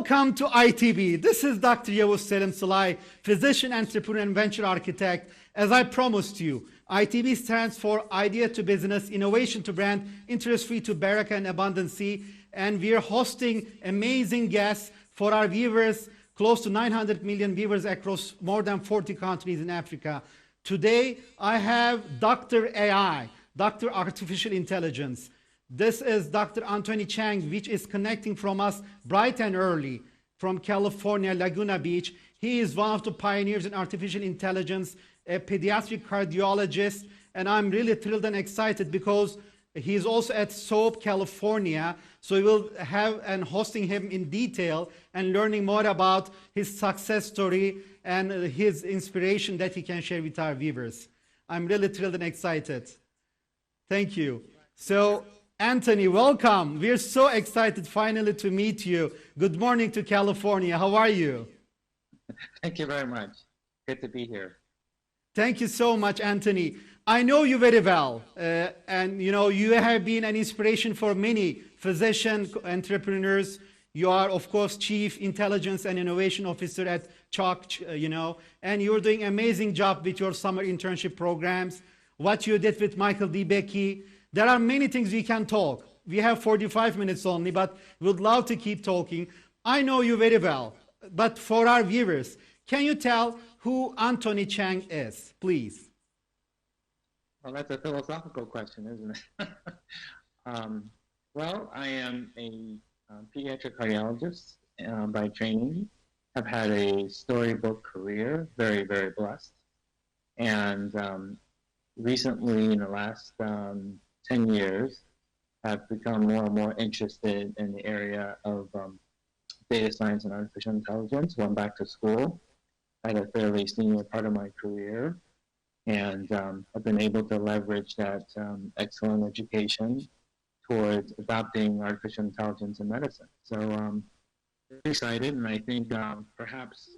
Welcome to ITV. This is Dr. Yavuz Selim Salai, physician, entrepreneur, and venture architect. As I promised you, ITV stands for Idea to Business, Innovation to Brand, Interest-Free to Baraka and Abundancy. And we are hosting amazing guests for our viewers, close to 900 million viewers across more than 40 countries in Africa. Today, I have Dr. AI, Dr. Artificial Intelligence. This is Dr. Anthony Chang, which is connecting from us bright and early from California, Laguna Beach. He is one of the pioneers in artificial intelligence, a pediatric cardiologist, and I'm really thrilled and excited because he's also at SOAP, California. So we will have and hosting him in detail and learning more about his success story and his inspiration that he can share with our viewers. I'm really thrilled and excited. Thank you. So, Anthony, welcome. We're so excited finally to meet you. Good morning to California. How are you? Thank you very much. Good to be here. Thank you so much, Anthony. I know you very well, and you have been an inspiration for many physician entrepreneurs. You are, of course, Chief Intelligence and Innovation Officer at Chalk, and you're doing an amazing job with your summer internship programs. What you did with Michael D. Becky. There are many things we can talk. We have 45 minutes only, but we'd love to keep talking. I know you very well, but for our viewers, can you tell who Anthony Chang is, please? Well, that's a philosophical question, isn't it? Well, I am a pediatric cardiologist by training. I've had a storybook career, very, very blessed. And recently, in the last 10 years, I've become more and more interested in the area of data science and artificial intelligence. Went back to school at a fairly senior part of my career, and I've been able to leverage that excellent education towards adopting artificial intelligence in medicine. So very excited, and I think perhaps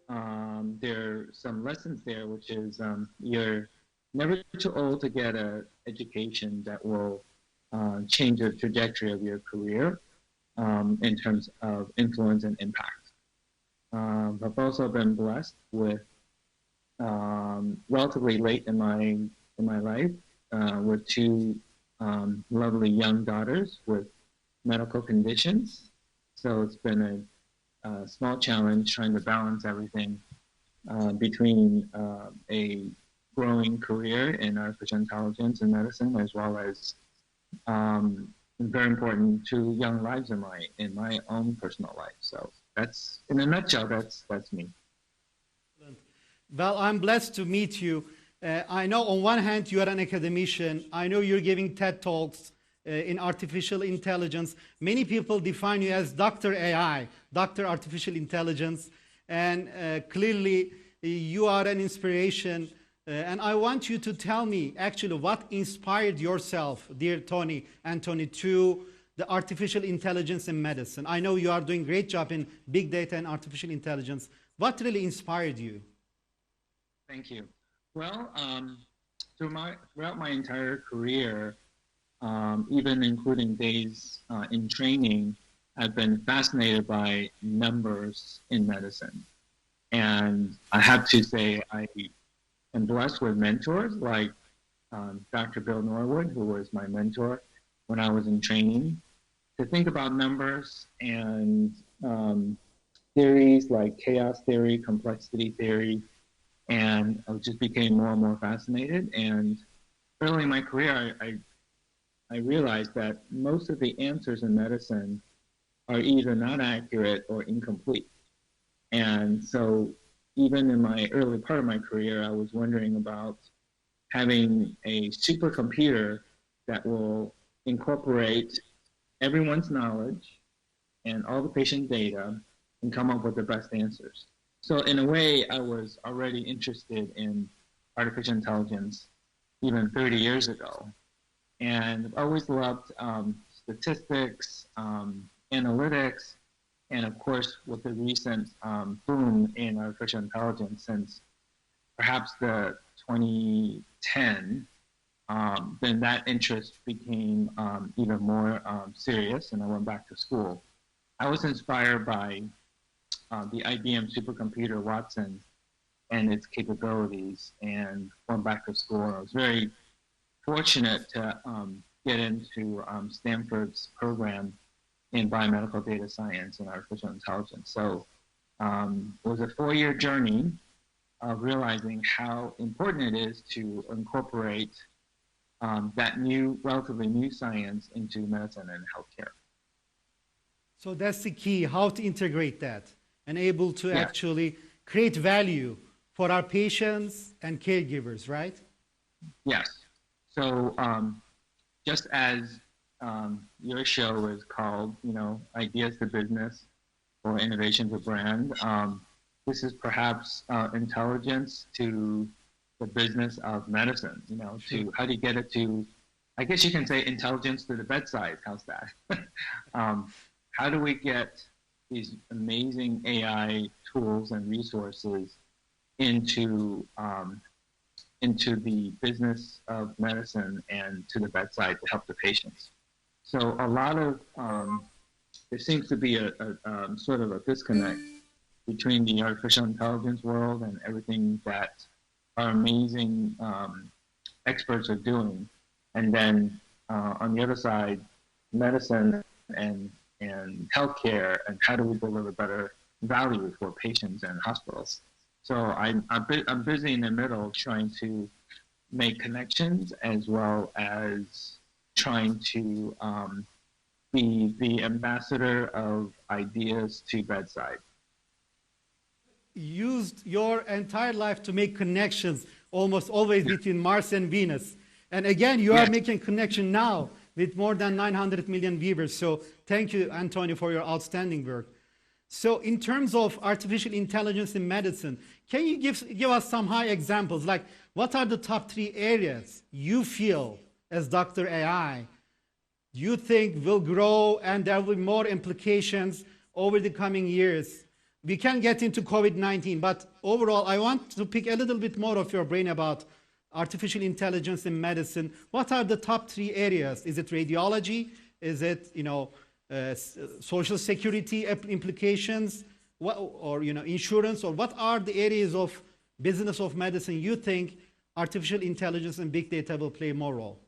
there are some lessons there, which is you're never too old to get an education that will change the trajectory of your career in terms of influence and impact. I've also been blessed with relatively late in my life with two lovely young daughters with medical conditions. So it's been a small challenge trying to balance everything between a growing career in artificial intelligence and medicine, as well as very important to young lives in my own personal life. So that's, in a nutshell, that's me. Well, I'm blessed to meet you. I know on one hand you are an academician. I know you're giving TED Talks in artificial intelligence. Many people define you as Dr. AI, Dr. Artificial Intelligence, and clearly you are an inspiration. And I want you to tell me actually what inspired yourself, dear Anthony, to the artificial intelligence in medicine. I know you are doing a great job in big data and artificial intelligence. What really inspired you? Thank you. Well, throughout my entire career, even including days in training, I've been fascinated by numbers in medicine. And I have to say, I'm blessed with mentors like Dr. Bill Norwood, who was my mentor when I was in training, to think about numbers and theories like chaos theory, complexity theory, and I just became more and more fascinated. And early in my career, I realized that most of the answers in medicine are either not accurate or incomplete. And so even in my early part of my career, I was wondering about having a supercomputer that will incorporate everyone's knowledge and all the patient data and come up with the best answers. So in a way, I was already interested in artificial intelligence even 30 years ago. And I've always loved statistics, analytics, and of course, with the recent boom in artificial intelligence since perhaps the 2010, then that interest became even more serious, and I went back to school. I was inspired by the IBM supercomputer Watson and its capabilities, and went back to school. I was very fortunate to get into Stanford's program in biomedical data science and artificial intelligence. So it was a 4-year journey of realizing how important it is to incorporate that relatively new science into medicine and healthcare. So that's the key, how to integrate that and able to Yeah. actually create value for our patients and caregivers, right? Yes. So just as your show is called, Ideas to Business or Innovation to Brand, this is perhaps intelligence to the business of medicine, to how do you get it to, I guess you can say intelligence to the bedside. How's that? How do we get these amazing AI tools and resources into the business of medicine and to the bedside to help the patients? So a lot of there seems to be a sort of a disconnect between the artificial intelligence world and everything that our amazing experts are doing, and then on the other side, medicine and healthcare, and how do we deliver better value for patients and hospitals. So I'm busy in the middle trying to make connections as well as trying to be the ambassador of ideas to bedside. Used your entire life to make connections almost always between Mars and Venus. And again, you are Yes. making connection now with more than 900 million viewers. So thank you, Antonio, for your outstanding work. So in terms of artificial intelligence in medicine, can you give us some high examples? Like, what are the top 3 areas you feel as Dr. AI you think will grow and there will be more implications over the coming years? We can get into COVID-19, but overall, I want to pick a little bit more of your brain about artificial intelligence in medicine. What are the top 3 areas? Is it radiology? Is it, social security implications, or insurance? Or what are the areas of business of medicine you think artificial intelligence and big data will play more role?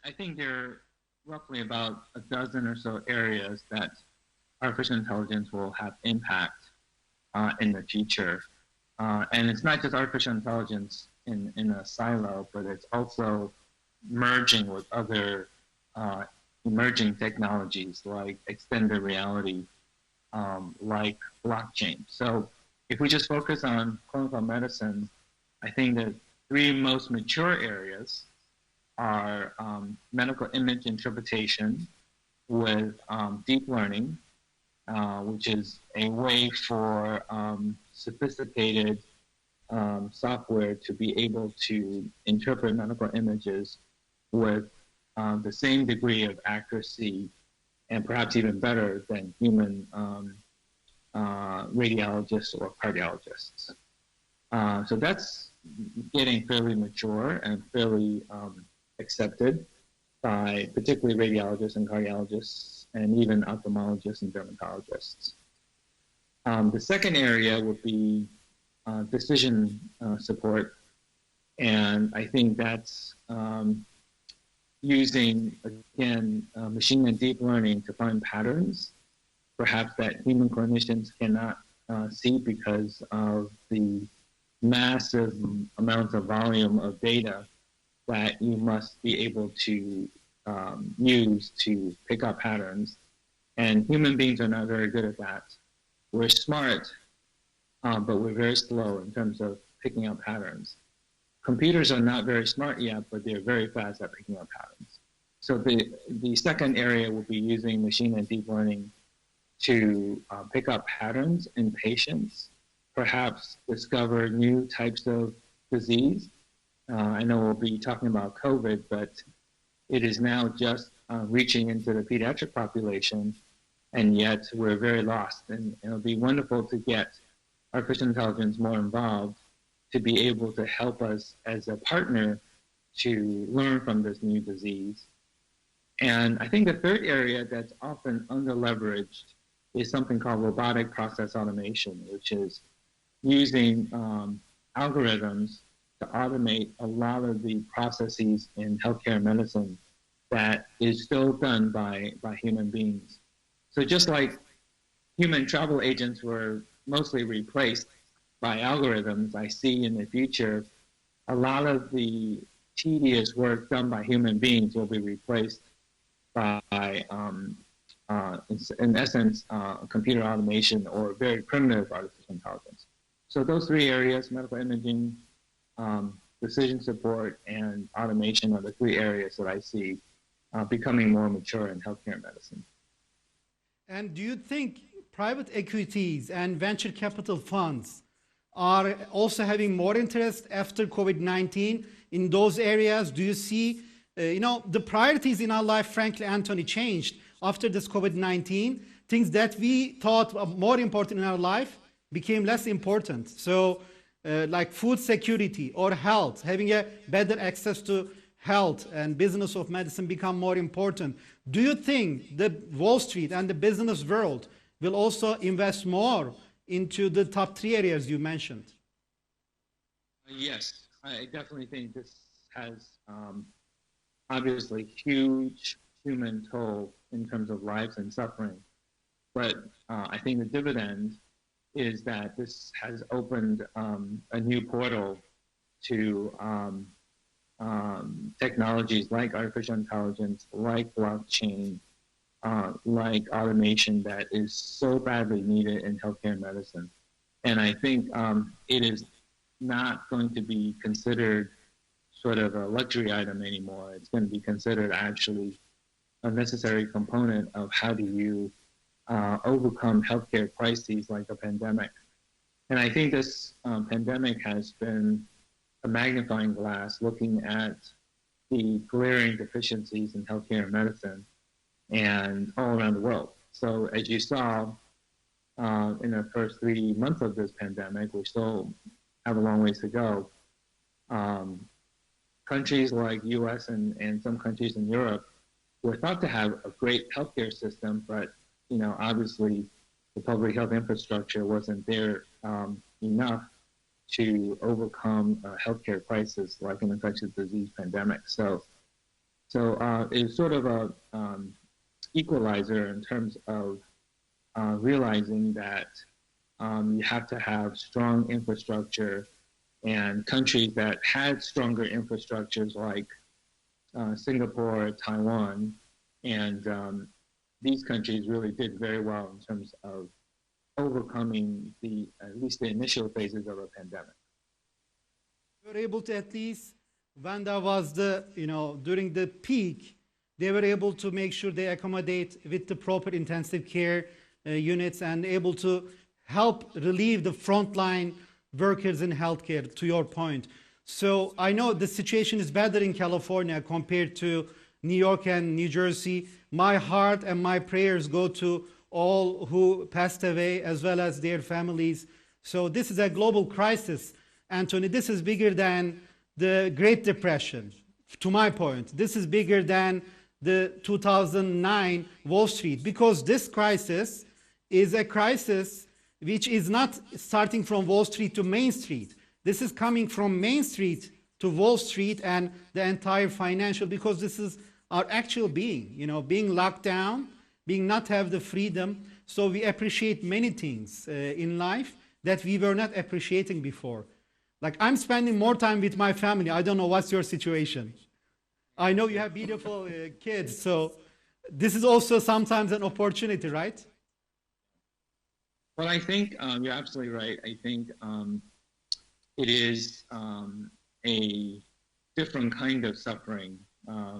I think there are roughly about a dozen or so areas that artificial intelligence will have impact in the future. And it's not just artificial intelligence in a silo, but it's also merging with other emerging technologies like extended reality, like blockchain. So if we just focus on clinical medicine, I think the 3 most mature areas are medical image interpretation with deep learning, which is a way for sophisticated software to be able to interpret medical images with the same degree of accuracy and perhaps even better than human radiologists or cardiologists. So that's getting fairly mature and fairly accepted by particularly radiologists and cardiologists and even ophthalmologists and dermatologists. The second area would be decision support, and I think that's using, again, machine and deep learning to find patterns, perhaps that human clinicians cannot see because of the massive amounts of volume of data that you must be able to use to pick up patterns. And human beings are not very good at that. We're smart, but we're very slow in terms of picking up patterns. Computers are not very smart yet, but they're very fast at picking up patterns. So the second area will be using machine and deep learning to pick up patterns in patients, perhaps discover new types of disease. I know we'll be talking about COVID, but it is now just reaching into the pediatric population, and yet we're very lost. And it'll be wonderful to get artificial intelligence more involved to be able to help us as a partner to learn from this new disease. And I think the third area that's often under-leveraged is something called robotic process automation, which is using algorithms to automate a lot of the processes in healthcare and medicine that is still done by human beings. So just like human travel agents were mostly replaced by algorithms, I see in the future a lot of the tedious work done by human beings will be replaced by, in essence, computer automation or very primitive artificial intelligence. So those three areas, medical imaging, decision support, and automation are the three areas that I see becoming more mature in healthcare medicine. And do you think private equities and venture capital funds are also having more interest after COVID-19 in those areas? Do you see, the priorities in our life, frankly, Anthony, changed after this COVID-19. Things that we thought were more important in our life became less important. So like food security or health, having a better access to health and business of medicine become more important. Do you think the Wall Street and the business world will also invest more into the top three areas you mentioned? Yes, I definitely think this has obviously huge human toll in terms of lives and suffering. But I think the dividend is that this has opened a new portal to technologies like artificial intelligence, like blockchain, like automation that is so badly needed in healthcare and medicine. And I think it is not going to be considered sort of a luxury item anymore. It's going to be considered actually a necessary component of how do you overcome healthcare crises like a pandemic. And I think this pandemic has been a magnifying glass looking at the glaring deficiencies in healthcare and medicine and all around the world. So as you saw in the first 3 months of this pandemic, we still have a long ways to go. Countries like US and some countries in Europe were thought to have a great healthcare system, but obviously the public health infrastructure wasn't there enough to overcome a healthcare crisis like an infectious disease pandemic. So it's sort of a equalizer in terms of realizing that you have to have strong infrastructure, and countries that had stronger infrastructures like Singapore, Taiwan, and these countries really did very well in terms of overcoming at least the initial phases of a pandemic. We were able to, at least when there was during the peak, they were able to make sure they accommodate with the proper intensive care units and able to help relieve the frontline workers in healthcare, to your point. So I know the situation is better in California compared to New York and New Jersey. My heart and my prayers go to all who passed away as well as their families. So this is a global crisis, Anthony. This is bigger than the Great Depression, to my point. This is bigger than the 2009 Wall Street, because this crisis is a crisis which is not starting from Wall Street to Main Street. This is coming from Main Street to Wall Street and the entire financial, because this is our actual being, being locked down, being not have the freedom. So we appreciate many things in life that we were not appreciating before. Like I'm spending more time with my family. I don't know what's your situation. I know you have beautiful kids, so this is also sometimes an opportunity, right? Well, I think you're absolutely right. I think it is a different kind of suffering.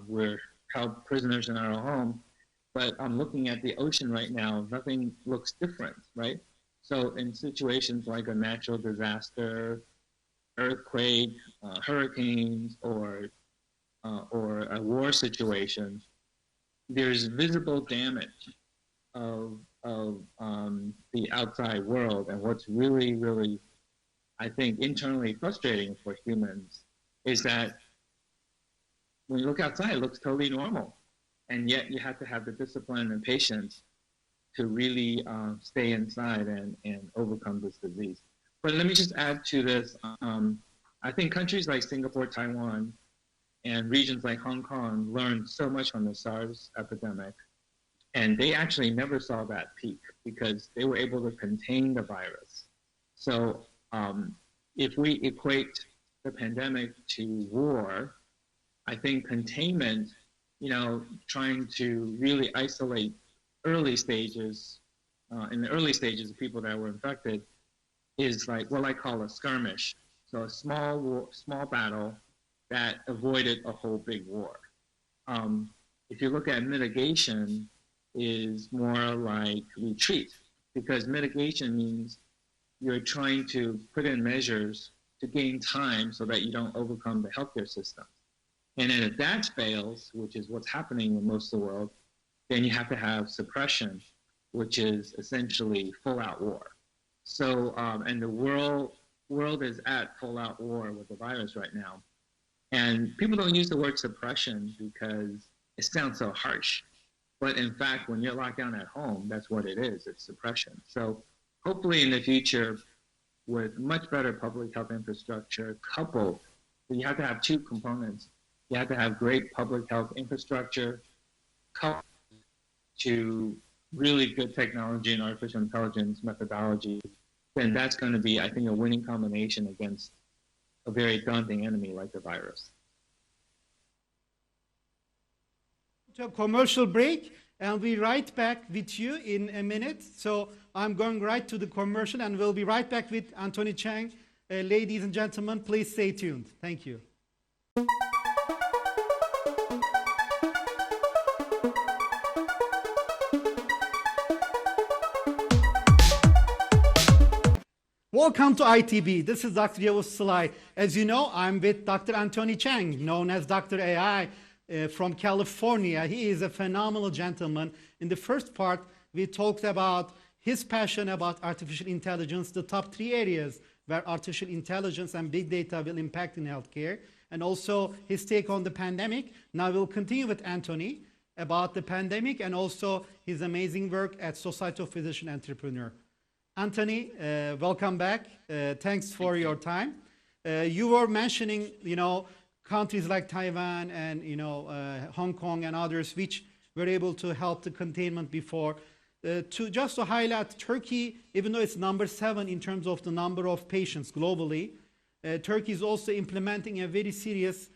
We're held prisoners in our home, but I'm looking at the ocean right now. Nothing looks different, right? So in situations like a natural disaster, earthquake, hurricanes, or a war situation, there's visible damage of the outside world. And what's really, really, I think, internally frustrating for humans is that when you look outside, it looks totally normal. and yet you have to have the discipline and patience to really stay inside and overcome this disease. But let me just add to this. I think countries like Singapore, Taiwan, and regions like Hong Kong learned so much from the SARS epidemic, and they actually never saw that peak because they were able to contain the virus. So if we equate the pandemic to war, I think containment, trying to really isolate early stages, in the early stages of people that were infected, is like what I call a skirmish. So a small battle that avoided a whole big war. If you look at mitigation, is more like retreat, because mitigation means you're trying to put in measures to gain time so that you don't overcome the healthcare system. And then if that fails, which is what's happening in most of the world, then you have to have suppression, which is essentially full-out war. So, and the world is at full-out war with the virus right now. And people don't use the word suppression because it sounds so harsh. But in fact, when you're locked down at home, that's what it is. It's suppression. So hopefully in the future, with much better public health infrastructure coupled, you have to have two components. You have to have great public health infrastructure coupled to really good technology and artificial intelligence methodology. Then that's going to be, I think, a winning combination against a very daunting enemy like the virus. To a commercial break, and we'll be right back with you in a minute. So I'm going right to the commercial, and we'll be right back with Anthony Chang. Ladies and gentlemen, please stay tuned. Thank you. Welcome to ITB. This is Dr. Yavuz Sılay. As you know, I'm with Dr. Anthony Chang, known as Dr. AI. From California. He is a phenomenal gentleman. In the first part, we talked about his passion about artificial intelligence, the top 3 areas where artificial intelligence and big data will impact in healthcare, and also his take on the pandemic. Now we'll continue with Anthony about the pandemic and also his amazing work at Society of Physician Entrepreneur. Anthony, welcome back. Thanks for your time. You were mentioning, countries like Taiwan and Hong Kong and others which were able to help the containment before. Just to highlight, Turkey, even though it's number 7 in terms of the number of patients globally, Turkey is also implementing a very serious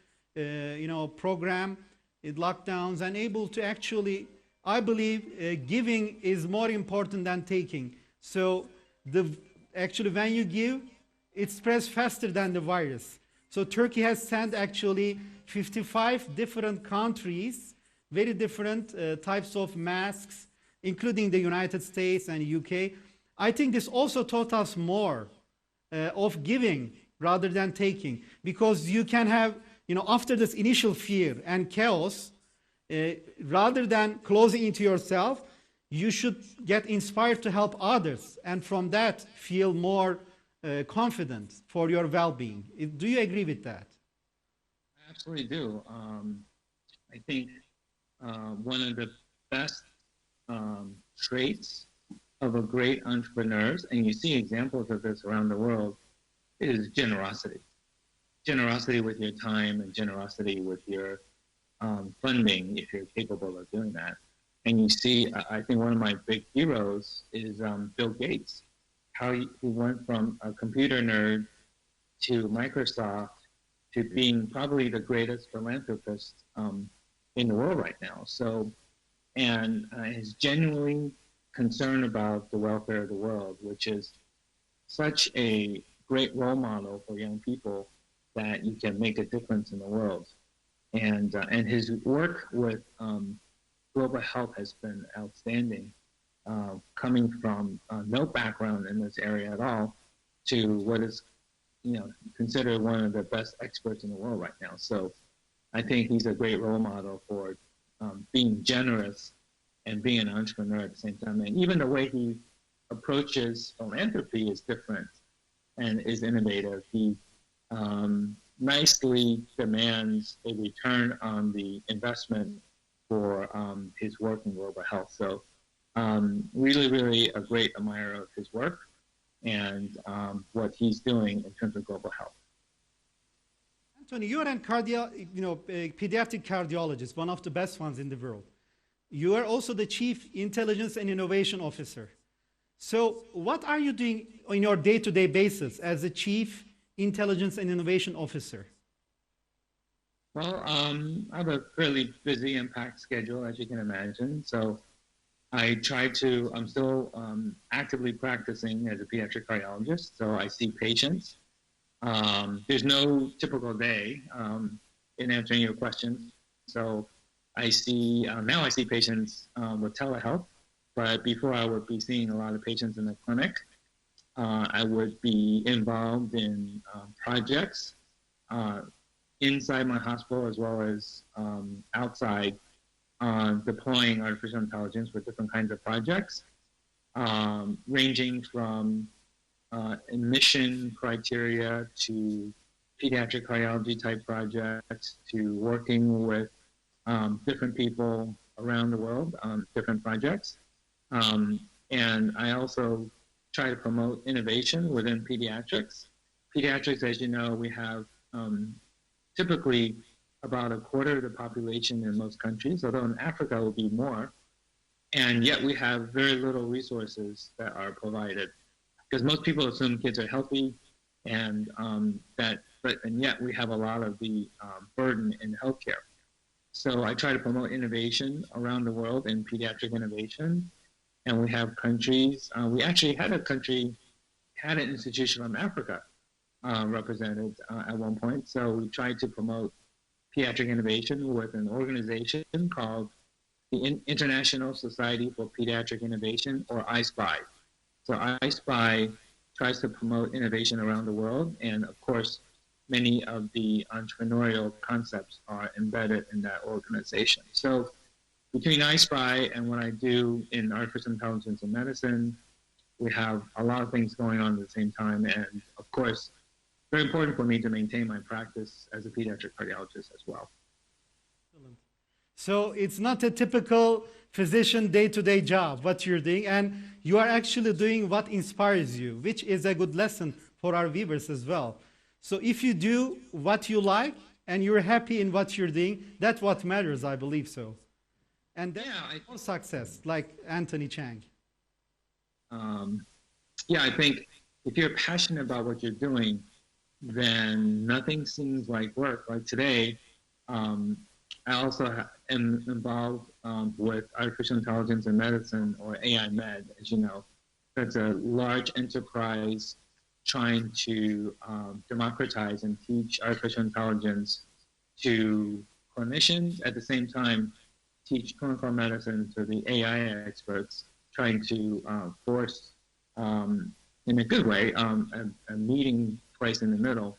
program in lockdowns and able to actually, I believe, giving is more important than taking. So actually when you give, it spreads faster than the virus. So Turkey has sent actually 55 different countries, very different types of masks, including the United States and UK. I think this also taught us more of giving rather than taking, because you can have, after this initial fear and chaos, rather than closing into yourself, you should get inspired to help others, and from that feel more confident for your well-being. Do you agree with that? I absolutely do. I think one of the best traits of a great entrepreneur, and you see examples of this around the world, is generosity. Generosity with your time and generosity with your funding, if you're capable of doing that. And you see, I think one of my big heroes is Bill Gates. How he went from a computer nerd to Microsoft to being probably the greatest philanthropist in the world right now. So, and is genuinely concerned about the welfare of the world, which is such a great role model for young people that you can make a difference in the world. And his work with global health has been outstanding. Coming from no background in this area at all to what is, considered one of the best experts in the world right now. So I think he's a great role model for being generous and being an entrepreneur at the same time. And even the way he approaches philanthropy is different and is innovative. He nicely demands a return on the investment for his work in global health. So really, really a great admirer of his work and what he's doing in terms of global health. Anthony, you are a pediatric cardiologist, one of the best ones in the world. You are also the Chief Intelligence and Innovation Officer. So what are you doing on your day-to-day basis as a Chief Intelligence and Innovation Officer? Well, I have a fairly busy and packed schedule, as you can imagine. So I try to, I'm still actively practicing as a pediatric cardiologist. So I see patients. There's no typical day in answering your question. So I see, now I see patients with telehealth, but before I would be seeing a lot of patients in the clinic. I would be involved in projects inside my hospital as well as outside deploying artificial intelligence for different kinds of projects, ranging from admission criteria to pediatric cardiology type projects to working with different people around the world on different projects. And I also try to promote innovation within pediatrics. Pediatrics, as you know, we have typically about a quarter of the population in most countries, although in Africa it will be more. And yet we have very little resources that are provided because most people assume kids are healthy and and yet we have a lot of the burden in healthcare. So I try to promote innovation around the world in pediatric innovation. And we have countries, we actually had an institution from Africa represented at one point. So we tried to promote pediatric innovation with an organization called the International Society for Pediatric Innovation, or I-SPI. So I-SPI tries to promote innovation around the world. And of course, many of the entrepreneurial concepts are embedded in that organization. So between I-SPI and what I do in artificial intelligence and medicine, we have a lot of things going on at the same time. And of course, very important for me to maintain my practice as a pediatric cardiologist as well. Excellent. So it's not a typical physician day-to-day job, what you're doing, and you are actually doing what inspires you, which is a good lesson for our viewers as well. So if you do what you like and you're happy in what you're doing, that's what matters, I believe so. And then more success, like Anthony Chang. Yeah, I think if you're passionate about what you're doing, then nothing seems like work. Like today, I also am involved with artificial intelligence in medicine, or AI Med, as you know. That's a large enterprise trying to democratize and teach artificial intelligence to clinicians, at the same time teach clinical medicine to the AI experts, trying to force, in a good way, a meeting place in the middle.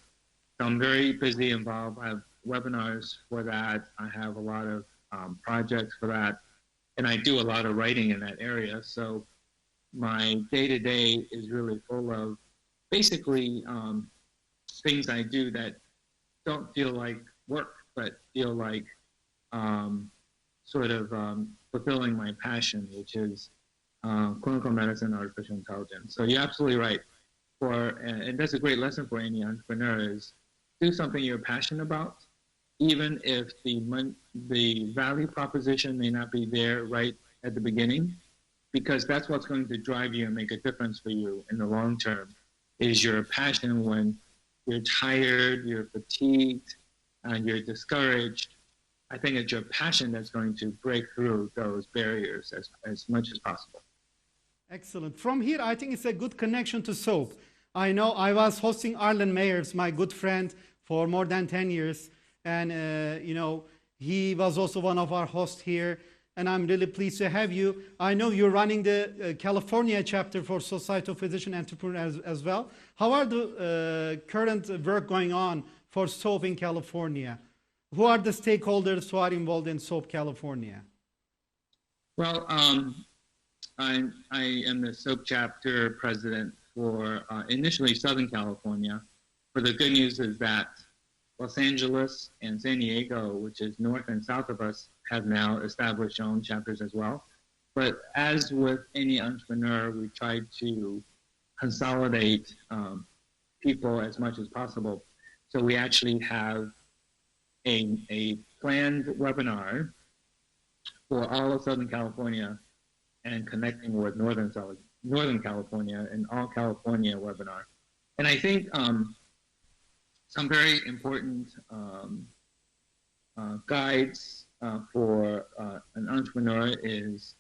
So I'm very busy involved. I have webinars for that. I have a lot of projects for that. And I do a lot of writing in that area. So my day-to-day is really full of basically things I do that don't feel like work, but feel like sort of fulfilling my passion, which is clinical medicine, artificial intelligence. So you're absolutely right. And that's a great lesson for any entrepreneur is do something you're passionate about, even if the value proposition may not be there right at the beginning, because that's what's going to drive you and make a difference for you in the long term, is your passion when you're tired, you're fatigued, and you're discouraged. I think it's your passion that's going to break through those barriers as much as possible. Excellent. From here, I think it's a good connection to soap. I know I was hosting Arlen Meyers, my good friend, for more than 10 years. And, he was also one of our hosts here. And I'm really pleased to have you. I know you're running the California chapter for Society of Physician Entrepreneurs as well. How are the current work going on for SOAP in California? Who are the stakeholders who are involved in SOAP California? Well, I am the SOAP chapter president for initially Southern California. But the good news is that Los Angeles and San Diego, which is north and south of us, have now established their own chapters as well. But as with any entrepreneur, we try to consolidate people as much as possible. So we actually have a planned webinar for all of Southern California and connecting with Northern California, and all California webinar. And I think some very important guides for an entrepreneur is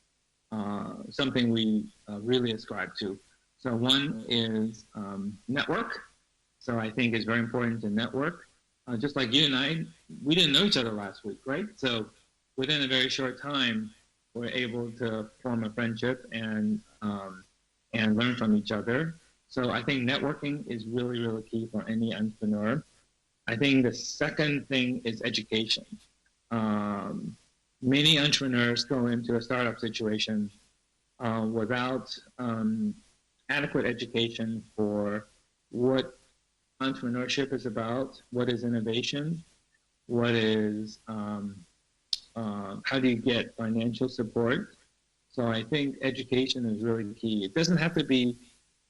something we really ascribe to. So one is network. So I think it's very important to network. Just like you and I, we didn't know each other last week, right? So within a very short time, we're able to form a friendship and learn from each other. So I think networking is really, really key for any entrepreneur. I think the second thing is education. Many entrepreneurs go into a startup situation without adequate education for what entrepreneurship is about, what is innovation, what is how do you get financial support. So I think education is really key. It doesn't have to be,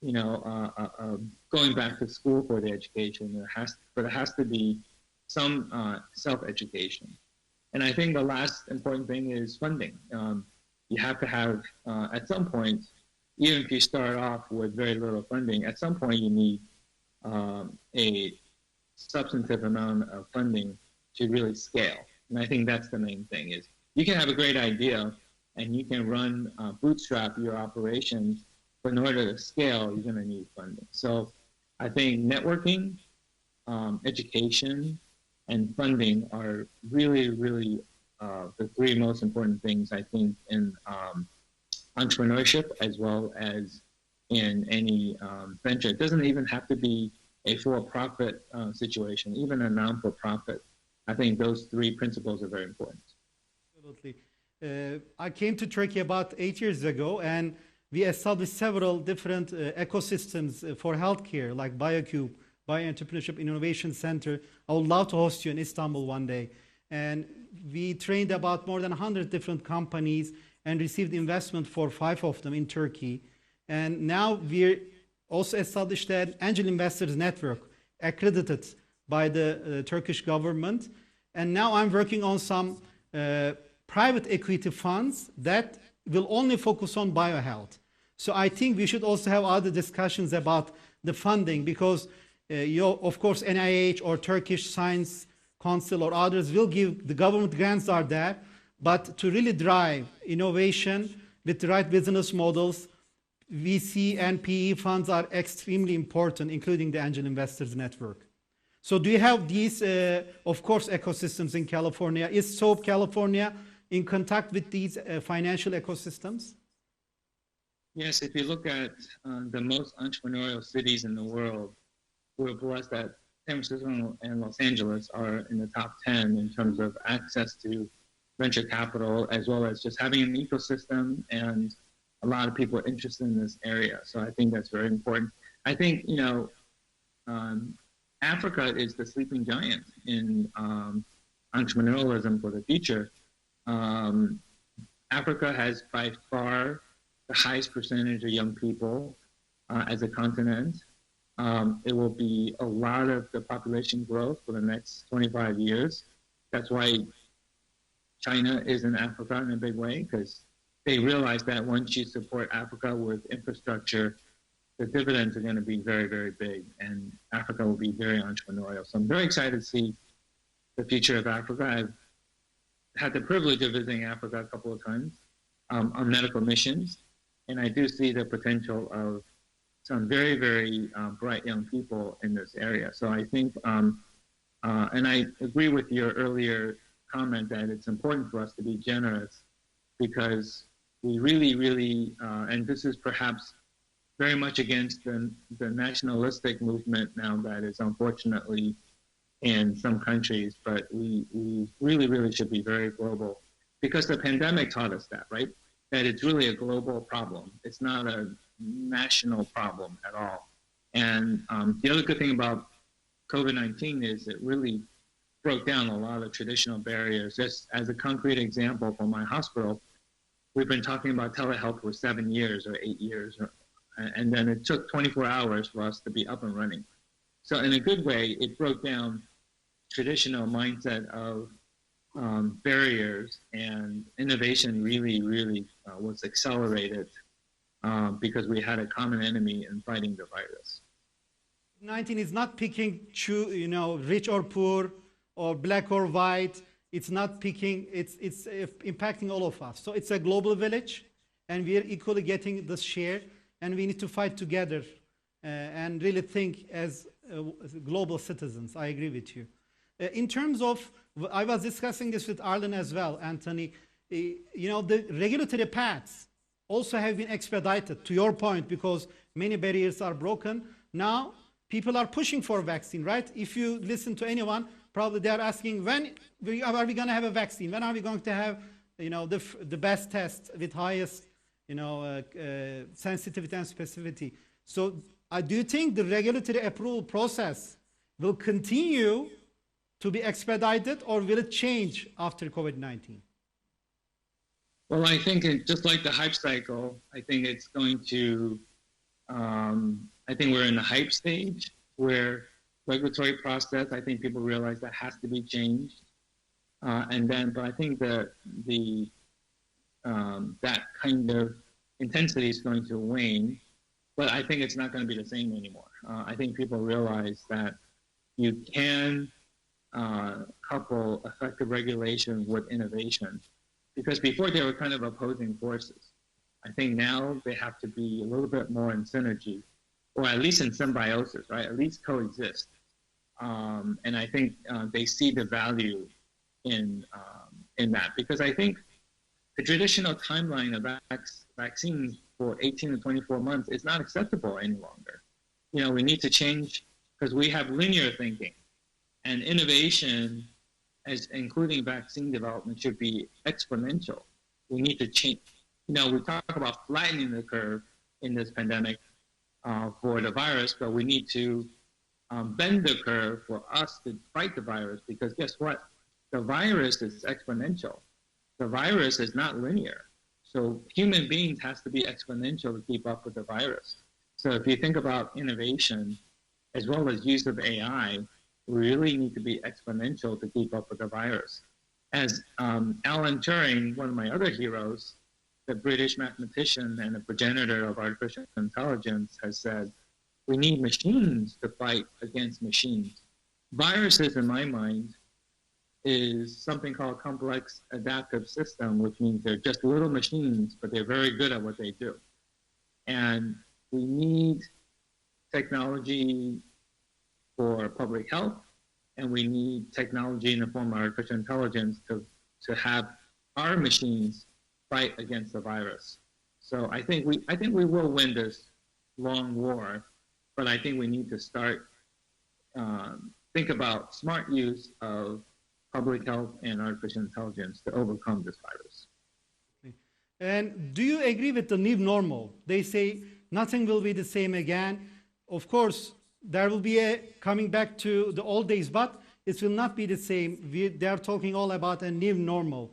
going back to school for the education. But it has to be some self-education. And I think the last important thing is funding. You have to have, at some point, even if you start off with very little funding, at some point you need a substantive amount of funding to really scale. And I think that's the main thing is you can have a great idea and you can run, bootstrap your operations, but in order to scale, you're going to need funding. So I think networking, education, and funding are really, really the three most important things, I think, in entrepreneurship as well as in any venture. It doesn't even have to be a for-profit situation, even a non-for-profit. I think those three principles are very important. Absolutely. I came to Turkey about 8 years ago, and we established several different ecosystems for healthcare, like BioCube, Bioentrepreneurship Innovation Center. I would love to host you in Istanbul one day. And we trained about more than 100 different companies and received investment for 5 of them in Turkey. And now we also established an angel investors network accredited by the Turkish government. And now I'm working on some private equity funds that will only focus on biohealth. So I think we should also have other discussions about the funding, because of course NIH or Turkish Science Council or others will give, the government grants are there, but to really drive innovation with the right business models, VC and PE funds are extremely important, including the angel investors network. So do you have these, of course, ecosystems in California? Is SOAP California in contact with these financial ecosystems? Yes, if you look at the most entrepreneurial cities in the world, we're blessed that San Francisco and Los Angeles are in the top 10 in terms of access to venture capital, as well as just having an ecosystem and a lot of people are interested in this area. So I think that's very important. I think, Africa is the sleeping giant in entrepreneurialism for the future. Africa has by far the highest percentage of young people as a continent. It will be a lot of the population growth for the next 25 years. That's why China is in Africa in a big way, because they realize that once you support Africa with infrastructure, the dividends are going to be very, very big, and Africa will be very entrepreneurial. So I'm very excited to see the future of Africa. I've had the privilege of visiting Africa a couple of times on medical missions, and I do see the potential of some very, very bright young people in this area. So I think, and I agree with your earlier comment that it's important for us to be generous, because we really, really, and this is perhaps very much against the nationalistic movement now that is unfortunately in some countries, but we really, really should be very global, because the pandemic taught us that, right? That it's really a global problem. It's not a national problem at all. And the other good thing about COVID-19 is it really broke down a lot of traditional barriers. Just as a concrete example, for my hospital, we've been talking about telehealth for 7 years or 8 years, and then it took 24 hours for us to be up and running. So in a good way, it broke down traditional mindset of barriers, and innovation really was accelerated because we had a common enemy in fighting the virus. 19 is not picking, rich or poor, or black or white. It's not picking. It's impacting all of us. So it's a global village, and we are equally getting this share. And we need to fight together and really think as global citizens. I agree with you. In terms of, I was discussing this with Arlen as well, Anthony. The regulatory paths also have been expedited, to your point, because many barriers are broken. Now, people are pushing for vaccine, right? If you listen to anyone, probably they are asking, when are we going to have a vaccine? When are we going to have, the best test with highest, sensitivity and specificity? So, do you think the regulatory approval process will continue to be expedited, or will it change after COVID-19? Well, I think just like the hype cycle, I think it's going to, I think we're in the hype stage where regulatory process, I think people realize that has to be changed. But I think that that kind of intensity is going to wane, but I think it's not going to be the same anymore. I think people realize that you can couple effective regulation with innovation, because before they were kind of opposing forces. I think now they have to be a little bit more in synergy, or at least in symbiosis, right? At least coexist. And I think they see the value in that, because I think the traditional timeline of vaccines for 18 to 24 months is not acceptable any longer. We need to change, because we have linear thinking, and innovation, as including vaccine development, should be exponential. We need to change. We talk about flattening the curve in this pandemic for the virus, but we need to bend the curve for us to fight the virus, because guess what? The virus is exponential. The virus is not linear. So human beings has to be exponential to keep up with the virus. So if you think about innovation as well as use of AI, we really need to be exponential to keep up with the virus. As Alan Turing, one of my other heroes, the British mathematician and a progenitor of artificial intelligence, has said, we need machines to fight against machines. Viruses, in my mind, is something called complex adaptive system, which means they're just little machines, but they're very good at what they do. And we need technology for public health, and we need technology in the form of artificial intelligence to have our machines fight against the virus. So I think we will win this long war, but I think we need to start think about smart use of public health and artificial intelligence to overcome this virus. And do you agree with the new normal? They say nothing will be the same again. Of course, there will be a coming back to the old days, but it will not be the same. They are talking all about a new normal.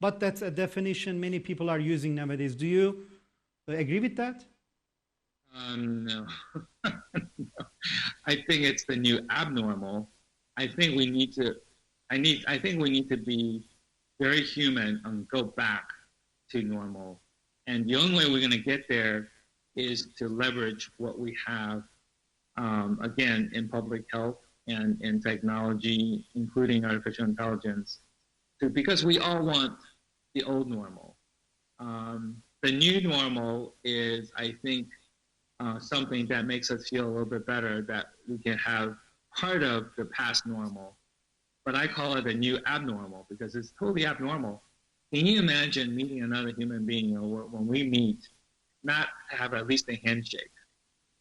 But that's a definition many people are using nowadays. Do you agree with that? No. No. I think it's the new abnormal. I think we need to be very human and go back to normal. And the only way we're going to get there is to leverage what we have, again, in public health and in technology, including artificial intelligence, because we all want the old normal. The new normal is, I think, something that makes us feel a little bit better, that we can have part of the past normal. But I call it a new abnormal, because it's totally abnormal. Can you imagine meeting another human being, or when we meet, not have at least a handshake?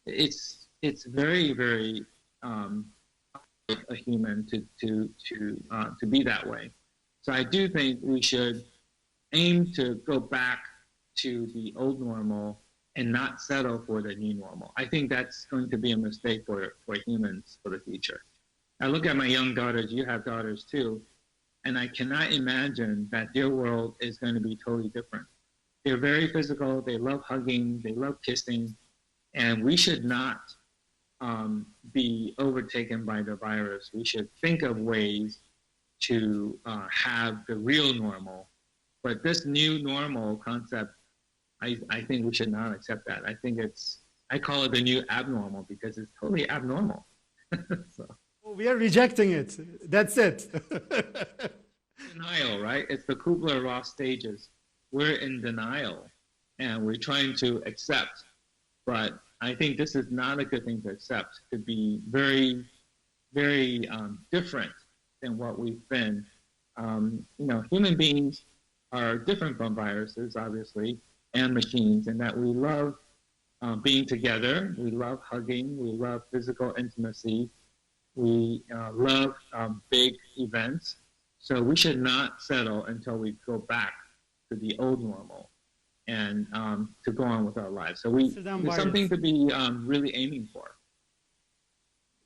It's very, very a human to be that way. So I do think we should aim to go back to the old normal and not settle for the new normal. I think that's going to be a mistake for humans for the future. I look at my young daughters, you have daughters too, and I cannot imagine that their world is going to be totally different. They're very physical, they love hugging, they love kissing, and we should not be overtaken by the virus. We should think of ways to have the real normal. But this new normal concept, I think we should not accept that. I call it the new abnormal because it's totally abnormal. So, We are rejecting it. That's it. denial, right? It's the Kubler-Ross stages. We're in denial and we're trying to accept. But I think this is not a good thing to accept, to be very, very different than what we've been. Human beings are different from viruses, obviously, and machines, in that we love being together, we love hugging, we love physical intimacy, we love big events. So we should not settle until we go back to the old normal and to go on with our lives. So there's something to be really aiming for.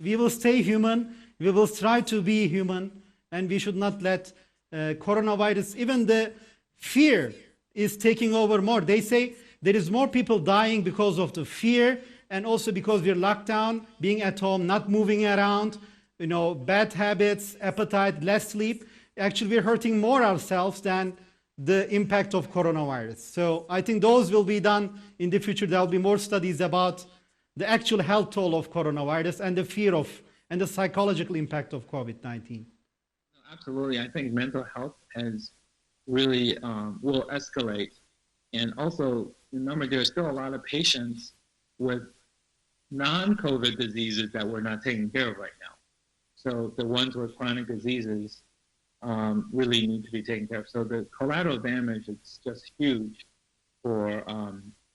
We will stay human, we will try to be human, and we should not let coronavirus, even the fear is taking over more. They say there is more people dying because of the fear, and also because we're locked down, being at home, not moving around, bad habits, appetite, less sleep. Actually, we're hurting more ourselves than the impact of coronavirus. So I think those will be done in the future. There will be more studies about the actual health toll of coronavirus and the fear of and the psychological impact of COVID-19. Absolutely. I think mental health has really will escalate. And also, remember, there's still a lot of patients with non-COVID diseases that we're not taking care of right now. So the ones with chronic diseases really need to be taken care of. So the collateral damage is just huge for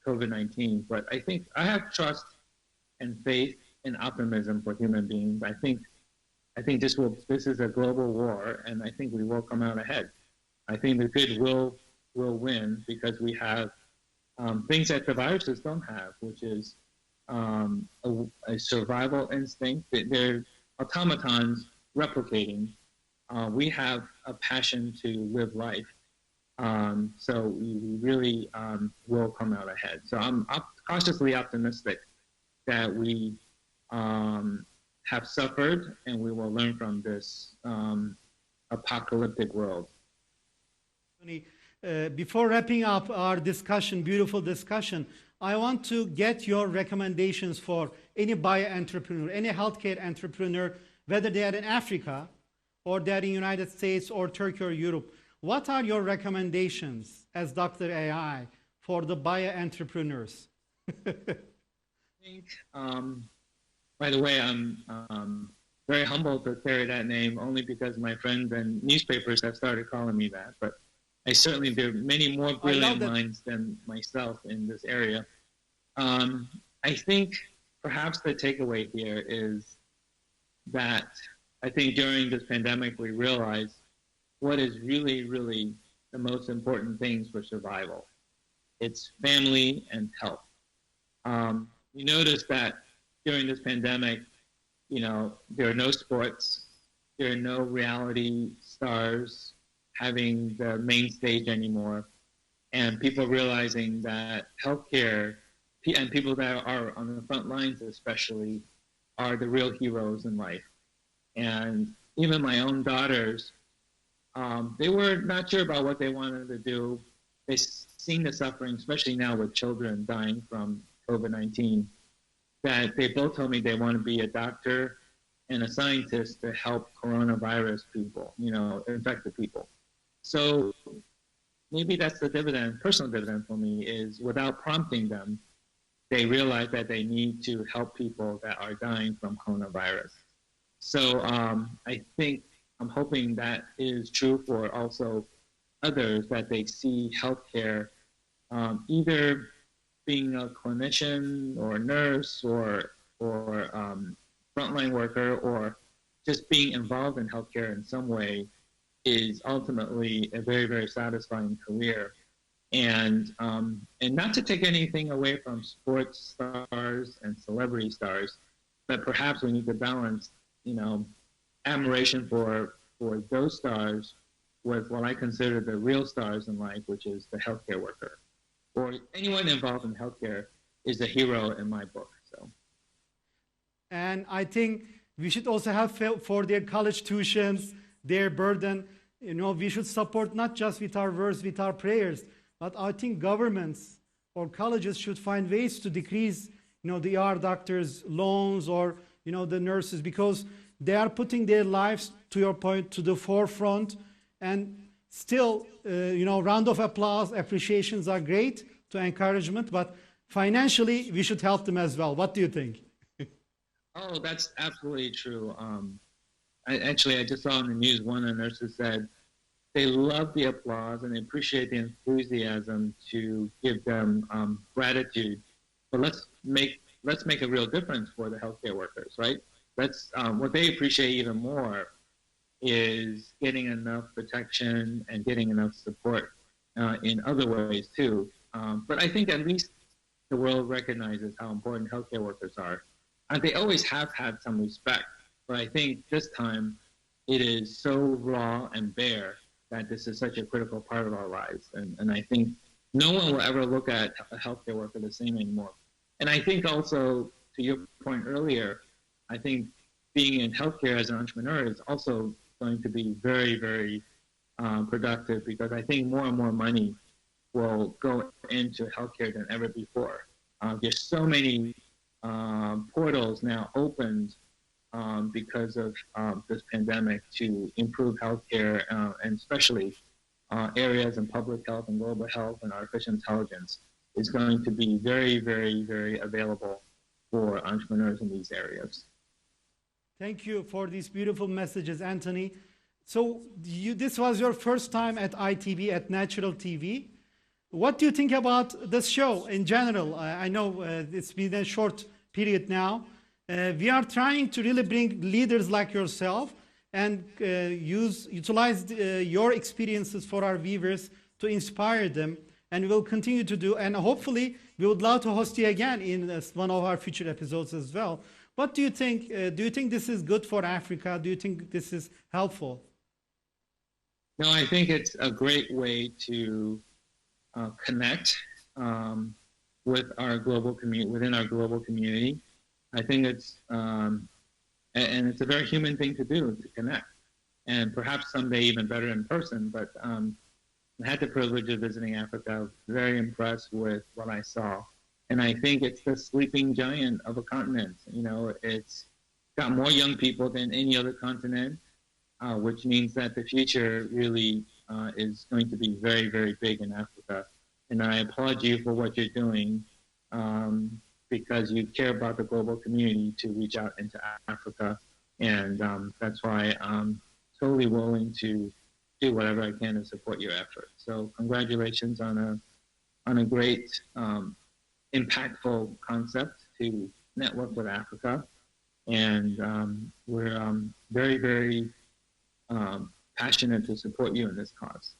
COVID-19. But I think I have trust and faith and optimism for human beings. I think this is a global war, and I think we will come out ahead. I think the good will win because we have things that the viruses don't have, which is a survival instinct. They're automatons replicating. We have a passion to live life. So we really will come out ahead. So I'm cautiously optimistic that we have suffered and we will learn from this apocalyptic world. Before wrapping up our discussion, beautiful discussion, I want to get your recommendations for any bio-entrepreneur, any healthcare entrepreneur, whether they are in Africa or they're in the United States or Turkey or Europe. What are your recommendations as Dr. AI for the bio-entrepreneurs? I think, by the way, I'm very humbled to carry that name only because my friends and newspapers have started calling me that. But there are many more brilliant minds than myself in this area. I think perhaps the takeaway here is that I think during this pandemic we realized what is really, really the most important things for survival. It's family and health. You notice that during this pandemic, there are no sports, there are no reality stars having the main stage anymore, and people realizing that healthcare and people that are on the front lines especially are the real heroes in life. And even my own daughters, they were not sure about what they wanted to do. They've seen the suffering, especially now with children dying from COVID-19, that they both told me they want to be a doctor and a scientist to help coronavirus people, infected people. So maybe that's the personal dividend for me, is without prompting them, they realize that they need to help people that are dying from coronavirus. So I'm hoping that is true for also others, that they see healthcare either being a clinician or a nurse or frontline worker, or just being involved in healthcare in some way is ultimately a very, very satisfying career. And not to take anything away from sports stars and celebrity stars, but perhaps we need to balance, admiration for those stars with what I consider the real stars in life, which is the healthcare worker, or anyone involved in healthcare is a hero in my book. So, And I think we should also have for their college tuitions, their burden. We should support not just with our words, with our prayers, but I think governments or colleges should find ways to decrease, the ER doctors' loans or, the nurses, because they are putting their lives, to your point, to the forefront. And still, round of applause, appreciations are great to encouragement, but financially, we should help them as well. What do you think? oh, that's absolutely true. I just saw in the news one of the nurses said they love the applause and they appreciate the enthusiasm to give them gratitude. But let's make a real difference for the healthcare workers, right? Let's what they appreciate even more is getting enough protection and getting enough support in other ways too. But I think at least the world recognizes how important healthcare workers are. And they always have had some respect, but I think this time it is so raw and bare that this is such a critical part of our lives. And I think no one will ever look at a healthcare worker the same anymore. And I think also, to your point earlier, I think being in healthcare as an entrepreneur is also going to be very, very productive, because I think more and more money will go into healthcare than ever before. There's so many portals now opened because of this pandemic to improve healthcare, and especially areas in public health and global health and artificial intelligence is going to be very, very, very available for entrepreneurs in these areas. Thank you for these beautiful messages, Anthony. So this was your first time at ITV, at Ntr TV. What do you think about this show in general? I know it's been a short period now. We are trying to really bring leaders like yourself and utilize your experiences for our viewers to inspire them. And we will continue to do. And hopefully, we would love to host you again in one of our future episodes as well. What do you think? Do you think this is good for Africa? Do you think this is helpful? No, I think it's a great way to connect with our global community, within our global community. I think it's and it's a very human thing to do, to connect, and perhaps someday even better in person. But I had the privilege of visiting Africa. I was very impressed with what I saw, and I think it's the sleeping giant of a continent. It's got more young people than any other continent, which means that the future really is going to be very, very big in Africa. And I applaud you for what you're doing, because you care about the global community to reach out into Africa. And that's why I'm totally willing to do whatever I can to support your effort. So congratulations on a great, impactful concept to network with Africa. And we're very, very passionate to support you in this cause.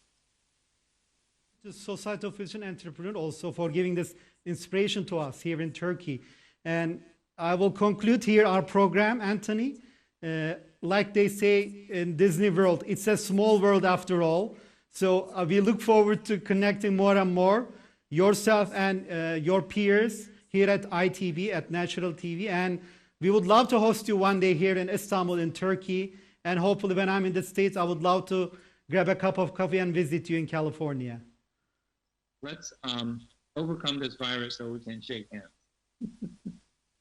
The Society of Physician Entrepreneur also for giving this inspiration to us here in Turkey. And I will conclude here our program, Anthony. Like they say in Disney World, it's a small world after all. So we look forward to connecting more and more, yourself and your peers here at ITV, at Ntr TV. And we would love to host you one day here in Istanbul, in Turkey. And hopefully when I'm in the States, I would love to grab a cup of coffee and visit you in California. Let's overcome this virus so we can shake hands.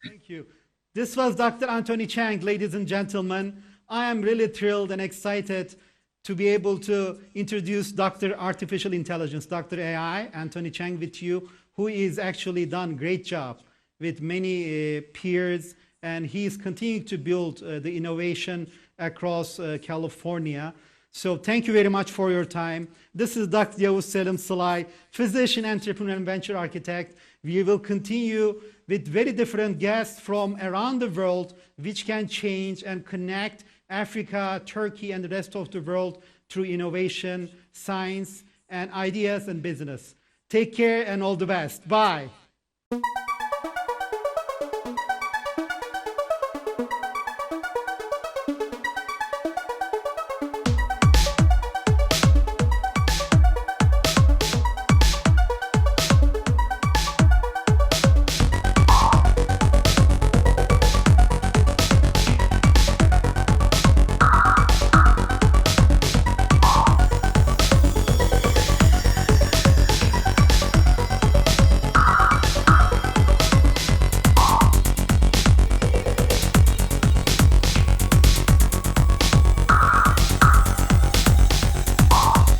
Thank you. This was Dr. Anthony Chang, ladies and gentlemen. I am really thrilled and excited to be able to introduce Dr. Artificial Intelligence, Dr. AI, Anthony Chang with you, who is actually done a great job with many peers, and he is continuing to build the innovation across California. So thank you very much for your time. This is Dr. Yavuz Selim Sılay, physician, entrepreneur, and venture architect. We will continue with very different guests from around the world, which can change and connect Africa, Turkey, and the rest of the world through innovation, science, and ideas and business. Take care and all the best. Bye.